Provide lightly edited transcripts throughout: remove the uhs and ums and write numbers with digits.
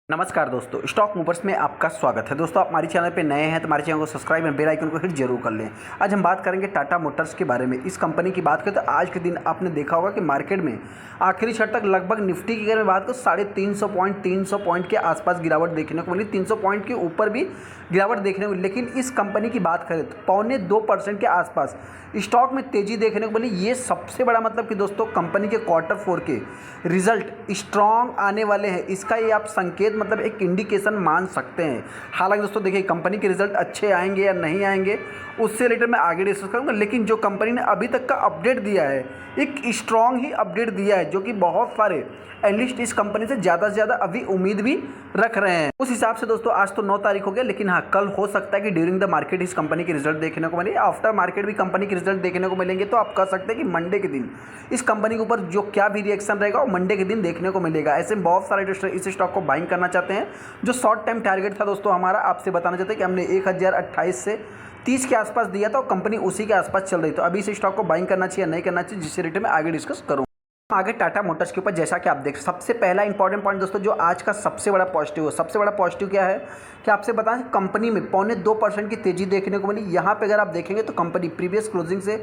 नमस्कार दोस्तों, stock movers में आपका स्वागत है। दोस्तों, आप हमारे चैनल पे नए हैं तो हमारे चैनल को सब्सक्राइब और बेल आइकन को हिट जरूर कर लें। आज हम बात करेंगे टाटा मोटर्स के बारे में। इस कंपनी की बात करें तो आज के दिन आपने देखा होगा कि मार्केट में आखिरी क्षण तक लगभग निफ्टी की अगर मैं बात करूँ 350 पॉइंट के आसपास गिरावट देखने को मिली, 300 पॉइंट के ऊपर भी गिरावट देखने को मिली। लेकिन इस कंपनी की बात करें तो 2.25% के आसपास स्टॉक में तेजी देखने को मिली। ये सबसे बड़ा मतलब कि दोस्तों कंपनी के Q4 के रिजल्ट स्ट्रॉन्ग आने वाले हैं, इसका ये आप संकेत मतलब एक इंडिकेशन मान सकते हैं। हालांकि दोस्तों देखिए, कंपनी के रिजल्ट अच्छे आएंगे या नहीं आएंगे उससे रिलेटेड मैं आगे डिस्कस करूंगा। लेकिन जो कंपनी ने अभी तक का अपडेट दिया है, एक स्ट्रॉन्ग ही अपडेट दिया है, जो कि बहुत सारे एनालिस्ट इस कंपनी से ज़्यादा अभी उम्मीद भी रख रहे हैं। उस हिसाब से दोस्तों आज तो 9 तारीख हो गया, लेकिन हाँ, कल हो सकता है कि ड्यूरिंग द मार्केट इस कंपनी के रिजल्ट देखने को मिले, आफ्टर मार्केट भी कंपनी के रिजल्ट देखने को मिलेंगे। तो आप कह सकते हैं कि मंडे के दिन इस कंपनी के ऊपर जो क्या भी रिएक्शन रहेगा वो मंडे के दिन देखने को मिलेगा। ऐसे बहुत सारे इन्वेस्टर इस स्टॉक को बाइंग करना चाहते हैं। जो शॉर्ट टाइम टारगेट था दोस्तों हमारा, आपसे बताना चाहते हैं कि हमने 1028 से 30 के आसपास दिया था और कंपनी उसी के आसपास चल रही। तो अभी इस स्टॉक को बाइंग करना चाहिए या नहीं करना चाहिए, जिससे रिलेटेड मैं आगे डिस्कस करूँ। आगे टाटा मोटर्स के ऊपर जैसा कि आप देख, सबसे पहला इंपॉर्टेंट पॉइंट दोस्तों जो आज का सबसे बड़ा पॉजिटिव है, सबसे बड़ा पॉजिटिव क्या है कि आपसे बताएं, कंपनी में 2.25% की तेजी देखने को मिली। यहाँ पे अगर आप देखेंगे तो कंपनी प्रीवियस क्लोजिंग से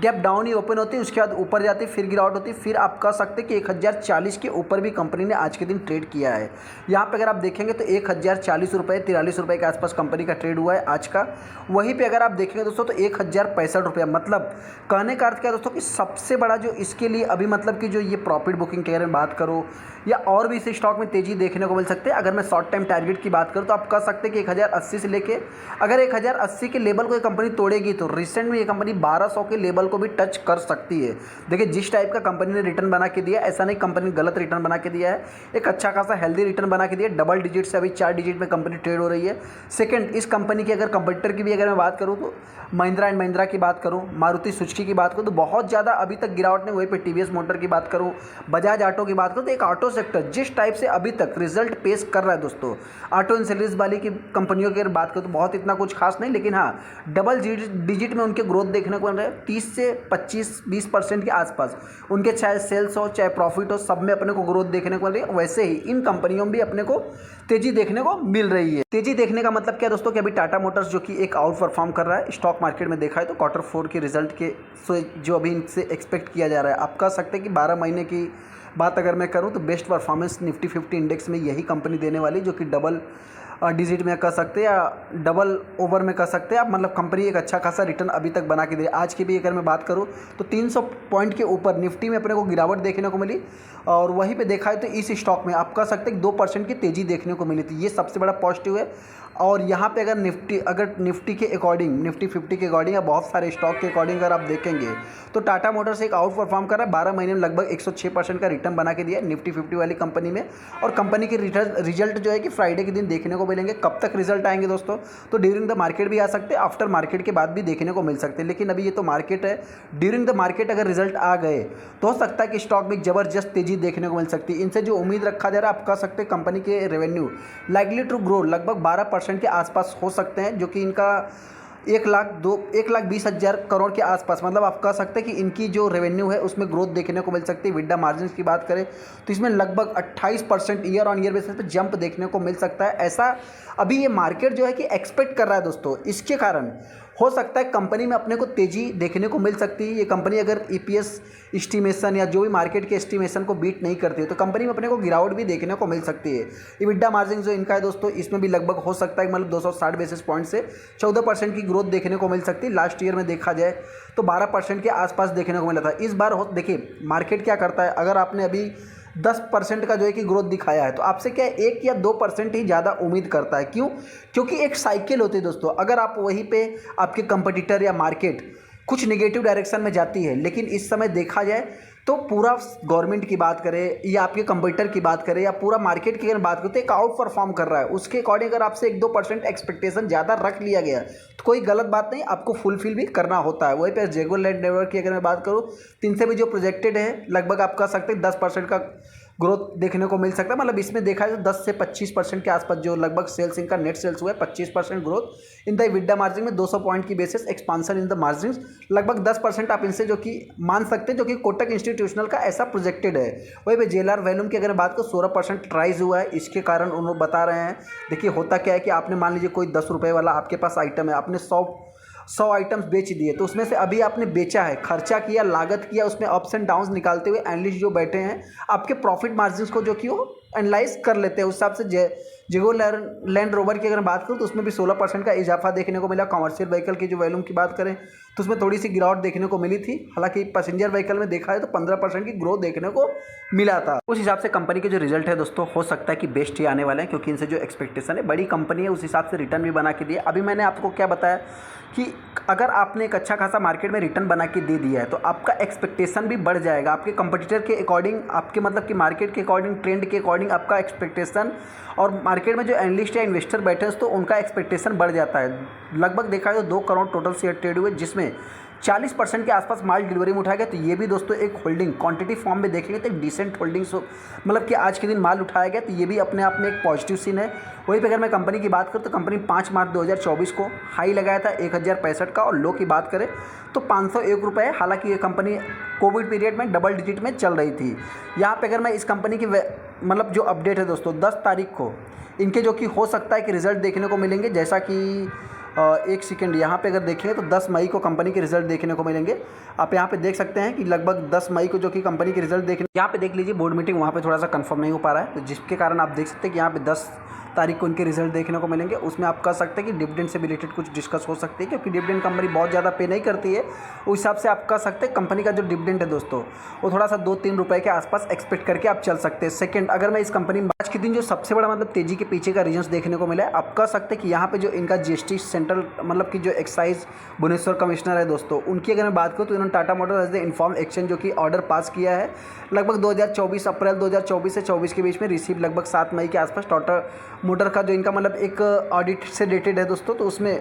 गैप डाउन ही ओपन होती है, उसके बाद ऊपर जाती है, फिर गिरावट होती है, फिर आप कह सकते हैं कि 1040 के ऊपर भी कंपनी ने आज के दिन ट्रेड किया है। यहाँ पे अगर आप देखेंगे तो 1040 रुपये 43 रुपये के आसपास कंपनी का ट्रेड हुआ है आज का। वहीं पे अगर आप देखेंगे दोस्तों तो 1065 रुपया, मतलब कहने का अर्थ क्या है दोस्तों कि सबसे बड़ा जो इसके लिए अभी मतलब कि जो ये प्रॉफिट बुकिंग के बारे में बात करो या और भी इस स्टॉक में तेजी देखने को मिल सकते हैं। अगर मैं शॉर्ट टाइम टारगेट की बात करूं तो आप कह सकते हैं कि 1080 से लेके अगर 1080 के लेवल को ये कंपनी तोड़ेगी तो रिसेंट में ये कंपनी 1200 के लेवल को भी टच कर सकती है। देखिए, जिस टाइप का कंपनी ने रिटर्न बना के दिया, ऐसा नहीं कंपनी गलत रिटर्न बना के दिया है, एक अच्छा खासा हेल्दी रिटर्न बना के दिया। डबल डिजिट से अभी 4 डिजिट में कंपनी ट्रेड हो रही है। सेकेंड, इस कंपनी की अगर कंपटीटर की भी अगर मैं बात करूँ तो महिंद्रा एंड महिंद्रा की बात करूँ, मारुति सुजुकी की बात करूँ तो बहुत ज़्यादा अभी तक गिरावट नहीं। वहीं पे टीवीएस मोटर की बात करूँ, बजाज ऑटो की बात करूँ तो एक ऑटो सेक्टर जिस टाइप से अभी तक रिजल्ट पेश कर रहा है दोस्तों, ऑटो एंसेसरीज वाली की कंपनियों की बात करूँ तो बहुत इतना कुछ खास नहीं, लेकिन हाँ, डबल डिजिट में उनके ग्रोथ देखने को मिल रहा है। 30 से 25-20% के आसपास उनके चाहे सेल्स हो चाहे प्रॉफिट हो, सब में अपने को ग्रोथ देखने को मिल रही है। वैसे ही इन कंपनियों में भी अपने को तेजी देखने को मिल रही है। तेजी देखने का मतलब क्या है दोस्तों कि अभी टाटा मोटर्स जो कि एक आउट परफॉर्म कर रहा है स्टॉक मार्केट में देखा है तो Q4 के रिजल्ट के जो अभी इनसे एक्सपेक्ट किया जा रहा है, आप कह सकते हैं कि 12 महीने की बात अगर मैं करूं तो बेस्ट परफॉर्मेंस निफ्टी 50 इंडेक्स में यही कंपनी देने वाली, जो कि डबल डिजिट में कह सकते हैं या डबल ओवर में कह सकते हैं आप, मतलब कंपनी एक अच्छा खासा रिटर्न अभी तक बना के दे। आज की भी अगर मैं बात करूं तो 300 पॉइंट के ऊपर निफ्टी में अपने को गिरावट देखने को मिली और वहीं पे देखा है तो इस स्टॉक में आप कह सकते हैं कि 2% की तेज़ी देखने को मिली थी। ये सबसे बड़ा पॉजिटिव है। और यहाँ पे अगर निफ्टी के अकॉर्डिंग, निफ्टी 50 के अकॉर्डिंग या बहुत सारे स्टॉक के अकॉर्डिंग अगर आप देखेंगे तो टाटा मोटर्स एक आउट परफॉर्म कर रहा है। 12 महीने में लगभग 106% का रिटर्न बना के दिया है निफ्टी 50 वाली कंपनी में। और कंपनी के रिजल्ट जो है कि फ्राइडे के दिन देखने को मिलेंगे। कब तक रिजल्ट आएंगे दोस्तों, तो ड्यूरिंग द मार्केट भी आ सकते हैं, आफ्टर मार्केट के बाद भी देखने को मिल सकते हैं। लेकिन अभी ये तो मार्केट है, ड्यूरिंग द मार्केट अगर रिजल्ट आ गए तो हो सकता है कि स्टॉक में जबरदस्त तेजी देखने को मिल सकती है। इनसे जो उम्मीद रखा जा रहा है, आप कह सकते हैं कंपनी के रेवेन्यू लाइकली टू ग्रो लगभग 12% के आसपास हो सकते हैं, जो कि इनका 1,20,000 करोड़ के आसपास, मतलब आप कह सकते हैं कि इनकी जो रेवेन्यू है उसमें ग्रोथ देखने को मिल सकती है। विड्डा मार्जिन की बात करें तो इसमें लगभग 28% ईयर ऑन ईयर बेसिस पे जंप देखने को मिल सकता है। ऐसा अभी ये मार्केट जो है कि एक्सपेक्ट कर रहा है दोस्तों। इसके कारण हो सकता है कंपनी में अपने को तेज़ी देखने को मिल सकती है। ये कंपनी अगर EPS एस्टिमेशन या जो भी मार्केट के एस्टिमेशन को बीट नहीं करती है तो कंपनी में अपने को गिरावट भी देखने को मिल सकती है। इबिड्डा मार्जिन जो इनका है दोस्तों, इसमें भी लगभग हो सकता है मतलब 260 बेसिस पॉइंट से 14% की ग्रोथ देखने को मिल सकती है। लास्ट ईयर में देखा जाए तो 12% के आसपास देखने को मिला था। इस बार देखिए मार्केट क्या करता है, अगर आपने अभी 10% का जो है कि ग्रोथ दिखाया है तो आपसे क्या 1 या 2% ही ज़्यादा उम्मीद करता है। क्यों? क्योंकि एक साइकिल होती है दोस्तों। अगर आप वहीं पे आपके कंपटीटर या मार्केट कुछ नेगेटिव डायरेक्शन में जाती है, लेकिन इस समय देखा जाए तो पूरा गवर्नमेंट की बात करें या आपके कंपटीटर की बात करें या पूरा मार्केट की अगर बात करें तो एक आउट परफॉर्म कर रहा है। उसके अकॉर्डिंग अगर आपसे 1-2% एक्सपेक्टेशन ज़्यादा रख लिया गया तो कोई गलत बात नहीं, आपको फुलफिल भी करना होता है। वहीं पर जेगुर लैंड डेवलपर की अगर मैं बात करूँ तो इनसे भी जो प्रोजेक्टेड है लगभग आप कह सकते हैं 10% का ग्रोथ देखने को मिल सकता है। मतलब इसमें देखा जाए तो 10 से 25% के आसपास जो लगभग सेल्स इनका नेट सेल्स हुआ है, 25% growth in the EBITDA margin में, 200 पॉइंट की basis expansion in the margin, लगभग 10% आप इनसे जो कि मान सकते हैं, जो कि कोटक इंस्टीट्यूशनल का ऐसा प्रोजेक्टेड है। वही पे जेएलआर वॉल्यूम की अगर बात करो 16% राइज हुआ है, इसके कारण उन्होंने बता रहे हैं। देखिए होता क्या है कि आपने मान लीजिए कोई 10 रुपये वाला आपके पास आइटम है, आपने 100 आइटम्स बेच दिए, तो उसमें से अभी आपने बेचा है, खर्चा किया, लागत किया, उसमें अप्स एंड डाउन्स निकालते हुए एनालिस्ट जो बैठे हैं आपके प्रॉफिट मार्जिन्स को जो कि वो एनालाइज कर लेते हैं। उस हिसाब से जेगो लैंड रोवर की अगर बात करूँ तो उसमें भी 16% का इजाफा देखने को मिला। कमर्शियल व्हीकल की जो वॉल्यूम की बात करें तो उसमें थोड़ी सी गिरावट देखने को मिली थी। हालांकि पैसेंजर व्हीकल में देखा है तो 15% की ग्रोथ देखने को मिला था। उस हिसाब से कंपनी के जो रिजल्ट है दोस्तों, हो सकता है कि बेस्ट ही आने वाले हैं, क्योंकि इनसे जो एक्सपेक्टेशन है, बड़ी कंपनी है, उस हिसाब से रिटर्न भी बना के दिया। अभी मैंने आपको क्या बताया कि अगर आपने एक अच्छा खासा मार्केट में रिटर्न बना के दे दिया है तो आपका एक्सपेक्टेशन भी बढ़ जाएगा। आपके कंपटीटर के अकॉर्डिंग, आपके मतलब कि मार्केट के अकॉर्डिंग, ट्रेंड के अकॉर्डिंग आपका एक्सपेक्टेशन, और मार्केट में जो एनालिस्ट या इन्वेस्टर बैठे हैं तो उनका एक्सपेक्टेशन बढ़ जाता है। लगभग देखा जाए तो 2 करोड़ टोटल शेयर ट्रेड हुए, जिसमें 40% के आसपास माल डिलीवरी में उठाया गया। तो ये भी दोस्तों एक होल्डिंग क्वांटिटी फॉर्म में देखेंगे तो एक डिसेंट होल्डिंग, मतलब कि आज के दिन माल उठाया गया, तो ये भी अपने आप में एक पॉजिटिव सीन है। वहीं पे अगर मैं कंपनी की बात करूँ तो कंपनी 5 मार्च 2024 को हाई लगाया था 1065 का, और लो की बात करें तो 501 रुपये है। हालांकि ये कंपनी कोविड पीरियड में डबल डिजिट में चल रही थी। यहाँ पे अगर मैं इस कंपनी की मतलब जो अपडेट है दोस्तों, 10 तारीख को इनके जो कि हो सकता है कि रिजल्ट देखने को मिलेंगे। जैसा कि एक सेकेंड, यहाँ पे अगर देखें तो 10 मई को कंपनी के रिजल्ट देखने को मिलेंगे। आप यहाँ पे देख सकते हैं कि लगभग 10 मई को जो कि कंपनी के रिजल्ट देखने, यहाँ पे देख लीजिए बोर्ड मीटिंग वहाँ पे थोड़ा सा कंफर्म नहीं हो पा रहा है, तो जिसके कारण आप देख सकते हैं कि यहाँ पे 10 तारीख को इनके रिजल्ट देखने को मिलेंगे। उसमें आप कह सकते हैं कि डिविडेंड से रिलेटेड कुछ डिस्कस हो सकती है, क्योंकि डिविडेंड कंपनी बहुत ज़्यादा पे नहीं करती है। उस हिसाब से आप कह सकते हैं कंपनी का जो डिविडेंड है दोस्तों, वो थोड़ा सा 2-3 रुपये के आसपास एक्सपेक्ट करके आप चल सकते हैं। सेकंड, अगर मैं इस कंपनी में आज के दिन जो सबसे बड़ा मतलब तेजी के पीछे का रीजन देखने को मिला है, आप कह सकते हैं कि यहाँ पे जो इनका जीएसटी सेंट्रल मतलब कि जो एक्साइज भुवनेश्वर कमिश्नर है दोस्तों, उनकी अगर मैं बात करूँ तो इन्होंने Tata motors as the inform exchange जो कि ऑर्डर पास किया है लगभग 2024 अप्रैल 2024 से 24 के बीच में, रिसीव लगभग 7 मई के आसपास। टाटा मोटर का जो इनका मतलब एक ऑडिट से रिलेटेड है दोस्तों, तो उसमें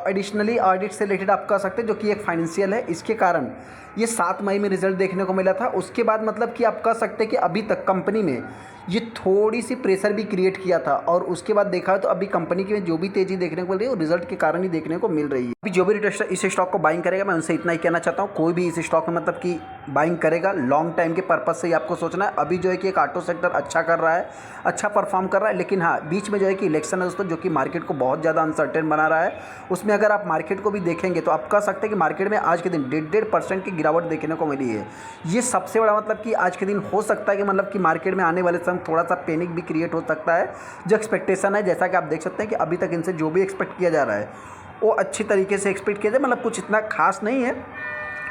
एडिशनली ऑडिट से रिलेटेड आप कह सकते हैं जो कि एक फाइनेंशियल है, इसके कारण ये 7 मई में रिजल्ट देखने को मिला था। उसके बाद मतलब कि आप कह सकते हैं कि अभी तक कंपनी में ये थोड़ी सी प्रेशर भी क्रिएट किया था, और उसके बाद देखा तो अभी कंपनी की में जो भी तेज़ी देखने को मिल रही है वो रिजल्ट के कारण ही देखने को मिल रही है। अभी जो भी रिटेलर इस स्टॉक को बाइंग करेगा, मैं उनसे इतना ही कहना चाहता हूँ, कोई भी इस स्टॉक में मतलब कि बाइंग करेगा लॉन्ग टाइम के पर्पज से ही आपको सोचना है। अभी जो है कि एक ऑटो सेक्टर अच्छा कर रहा है, अच्छा परफॉर्म कर रहा है, लेकिन हाँ बीच में जो है कि इलेक्शन है दोस्तों, जो कि मार्केट को बहुत ज़्यादा अनसर्टेन बना रहा है। उसमें अगर आप मार्केट को भी देखेंगे तो आप कह सकते हैं कि मार्केट में आज के दिन 1.5% की गिरावट देखने को मिली है। ये सबसे बड़ा मतलब कि आज के दिन हो सकता है कि मतलब कि मार्केट में आने वाले समय थोड़ा सा पैनिक भी क्रिएट हो सकता है। जो एक्सपेक्टेशन है, जैसा कि आप देख सकते हैं कि अभी तक इनसे जो भी एक्सपेक्ट किया जा रहा है वो अच्छी तरीके से एक्सपेक्ट किया जाए, मतलब कुछ इतना खास नहीं है।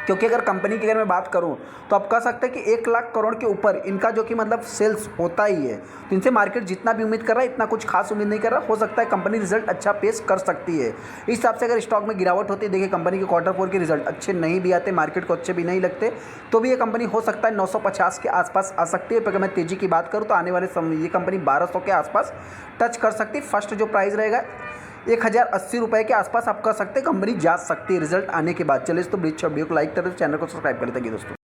क्योंकि अगर कंपनी की अगर मैं बात करूं तो आप कह सकते हैं कि 1 लाख करोड़ के ऊपर इनका जो कि मतलब सेल्स होता ही है, तो इनसे मार्केट जितना भी उम्मीद कर रहा है इतना कुछ खास उम्मीद नहीं कर रहा। हो सकता है कंपनी रिजल्ट अच्छा पेश कर सकती है। इस हिसाब से अगर स्टॉक में गिरावट होती है, देखिए कंपनी के Q4 के रिजल्ट अच्छे नहीं भी आते, मार्केट को अच्छे भी नहीं लगते, तो भी ये कंपनी हो सकता है 950 के आसपास आ सकती है। अगर मैं तेजी की बात करूँ तो आने वाले समय ये कंपनी 1200 के आसपास टच कर सकती है। फर्स्ट जो प्राइस रहेगा 1080 रुपये के आसपास आप कह सकते हैं कंपनी जा सकती है रिजल्ट आने के बाद। चलिए तो वीडियो को लाइक करें, चैनल को सब्सक्राइब करें। थैंक यू दोस्तों।